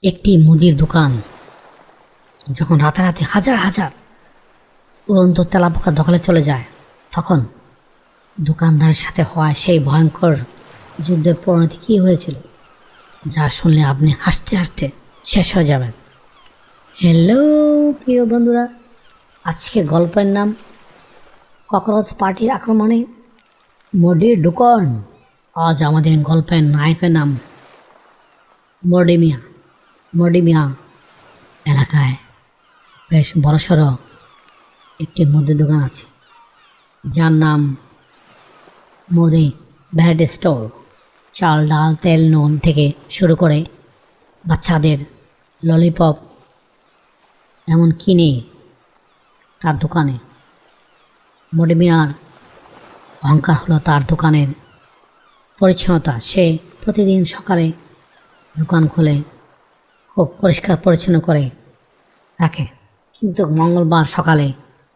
একটি মুদির দোকান যখন রাতারাতি হাজার হাজার উড়ন্ত তেলাপোকার দখলে চলে যায়, তখন দোকানদারের সাথে হওয়া সেই ভয়ঙ্কর যুদ্ধের পরিণতি কী হয়েছিল, যা শুনলে আপনি হাসতে হাসতে শেষ হয়ে যাবেন। হ্যালো প্রিয় বন্ধুরা, আজকে গল্পের নাম ককরোচ পার্টির আক্রমণে মুদির দোকান। আজ আমাদের গল্পের নায়কের নাম মর্ডিমিয়া। মর্ডিমিয়া এলাকায় বেশ বড়সড় একটি মুদির দোকান আছে, যার নাম মুদি ভ্যারাইটি স্টোর। চাল, ডাল, তেল, নুন থেকে শুরু করে বাচ্চাদের ললিপপ এমন কিনে তার দোকানে। মর্ডিমিয়ার অহংকার হলো তার দোকানের পরিচ্ছন্নতা। সে প্রতিদিন সকালে দোকান খুলে খুব পরিষ্কার পরিচ্ছন্ন করে রাখে, কিন্তু মঙ্গলবার সকালে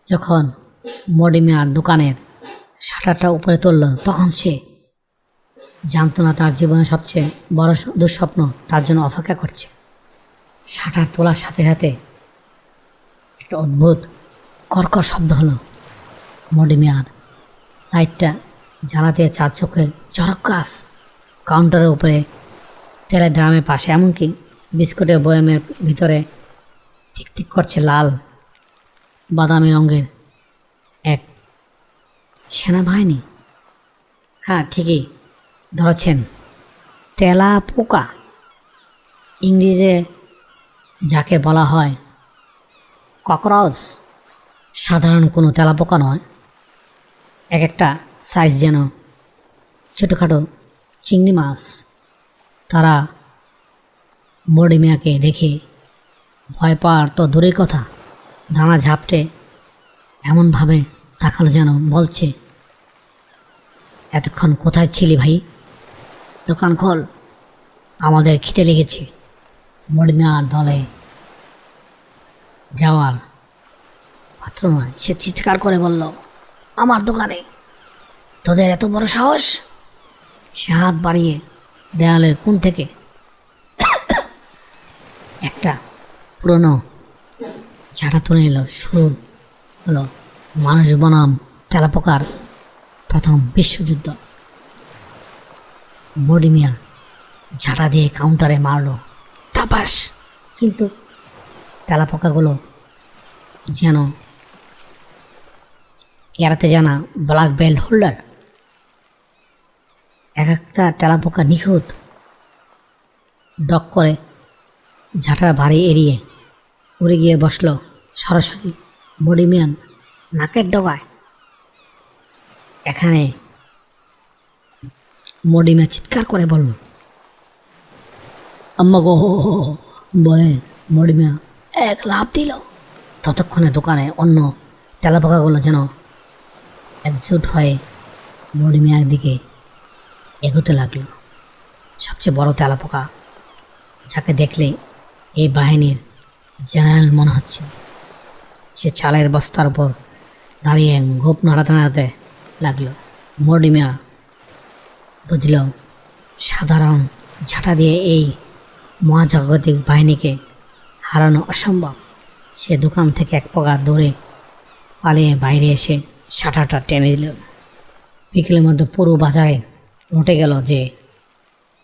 যখন মর্ডিমিয়ার দোকানের শাটারটা উপরে তুলল, তখন সে জানতো না তার জীবনের সবচেয়ে বড় দুঃস্বপ্ন তার জন্য অপেক্ষা করছে। শাটার তোলার সাথে সাথে একটা অদ্ভুত কর্কর শব্দ হলো। মর্ডিমিয়ার লাইটটা জ্বালাতে চার চোখে চরক্কাস কাউন্টারের উপরে, তেলের ড্রামের পাশে, এমনকি বিস্কুটের বয়ামের ভিতরে টিকটিক করছে লাল বাদামি রঙের এক সেনাবাহিনী। হ্যাঁ, ঠিকই ধরেছেন, তেলাপোকা। ইংরেজিতে যাকে বলা হয় ককরোচ। সাধারণ কোনো তেলাপোকা নয়, এক একটা সাইজ যেন ছোটোখাটো চিংড়ি মাছ। তারা মর্ডিমিয়াকে দেখে ভয় পাওয়ার তো দূরের কথা, ডানা ঝাপটে এমনভাবে তাকালো যেন বলছে, এতক্ষণ কোথায় ছিলি ভাই? দোকান খোল, আমাদের খিদে লেগেছে। মর্ডিমিয়ার দলে যাওয়ার পাত্র নয়। সে চিৎকার করে বলল, আমার দোকানে তোদের এত বড় সাহস! সে হাত বাড়িয়ে দেয়ালের কোণ থেকে একটা পুরনো ঝাঁটা তুলে এলো। শুরু হলো মানুষ বনাম তেলাপোকার প্রথম বিশ্বযুদ্ধ। মর্ডিমিয়া ঝাঁটা দিয়ে কাউন্টারে মারল, তাপাস! কিন্তু তেলাপোকাগুলো যেন এড়াতে জানা ব্ল্যাক বেল্ট হোল্ডার। এক একটা তেলাপোকা নিখুঁত ডক করে ঝাঁটার ভারী এড়িয়ে উড়ে গিয়ে বসল সরাসরি মর্ডিমিয়ার নাকের ডগায়। এখানে মর্ডিমিয়া চিৎকার করে বলল, আম্মা গো বলে মর্ডিমিয়া এক লাফ দিল। ততক্ষণে দোকানে অন্য তেলাপোকাগুলো যেন একজোট হয়ে মর্ডিমিয়ার দিকে এগোতে লাগলো। সবচেয়ে বড় তেলাপোকা, যাকে দেখলে এই বাহিনীর জেনারেল মনে হচ্ছে, সে চালের বস্তার উপর দাঁড়িয়ে গোপ নাড়াতে নাড়াতে লাগলো। মর্ডিমিয়া বুঝল সাধারণ ঝাঁটা দিয়ে এই মহাজাগতিক বাহিনীকে হারানো অসম্ভব। সে দোকান থেকে এক প্রকার দৌড়ে পালিয়ে বাইরে এসে শাটারটা টেনে দিল। বিকেলের মধ্যে পুরো বাজারে উঠে গেল যে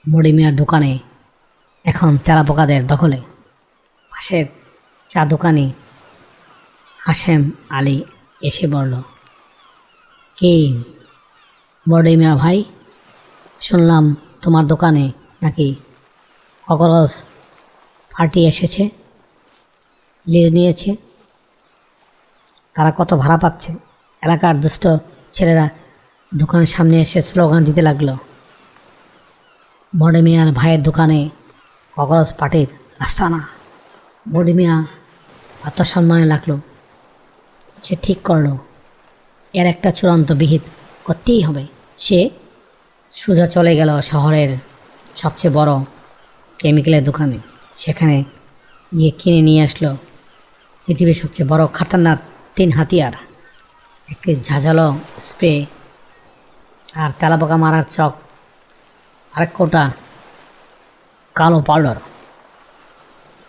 মর্ডিমিয়ার দোকানে এখন তেলাপোকাদের দখলে। পাশের চা দোকানি হাশেম আলী এসে বলল, কি মর্ডিমিয়া ভাই, শুনলাম তোমার দোকানে নাকি ককরোচ পার্টি এসেছে, লিজ নিয়েছে। তারা কত ভাড়া পাচ্ছে? এলাকার দুষ্ট ছেলেরা দোকানের সামনে এসে স্লোগান দিতে লাগলো। মর্ডিমিয়ার ভাইয়ের দোকানে ককরোচ পার্টির আস্তানা। মর্ডিমিয়া আত্মসম্মানে লাগলো। সে ঠিক করলো এর একটা চূড়ান্ত বিহিত করতেই হবে। সে সোজা চলে গেল শহরের সবচেয়ে বড় কেমিক্যালের দোকানে। সেখানে গিয়ে কিনে নিয়ে আসলো পৃথিবীর সবচেয়ে বড় খাতারনাক 3 হাতিয়ার, একটি ঝাঁঝালো স্প্রে আর তেলাপোকা মারার চক, আরেক কোটা কালো পাউডার।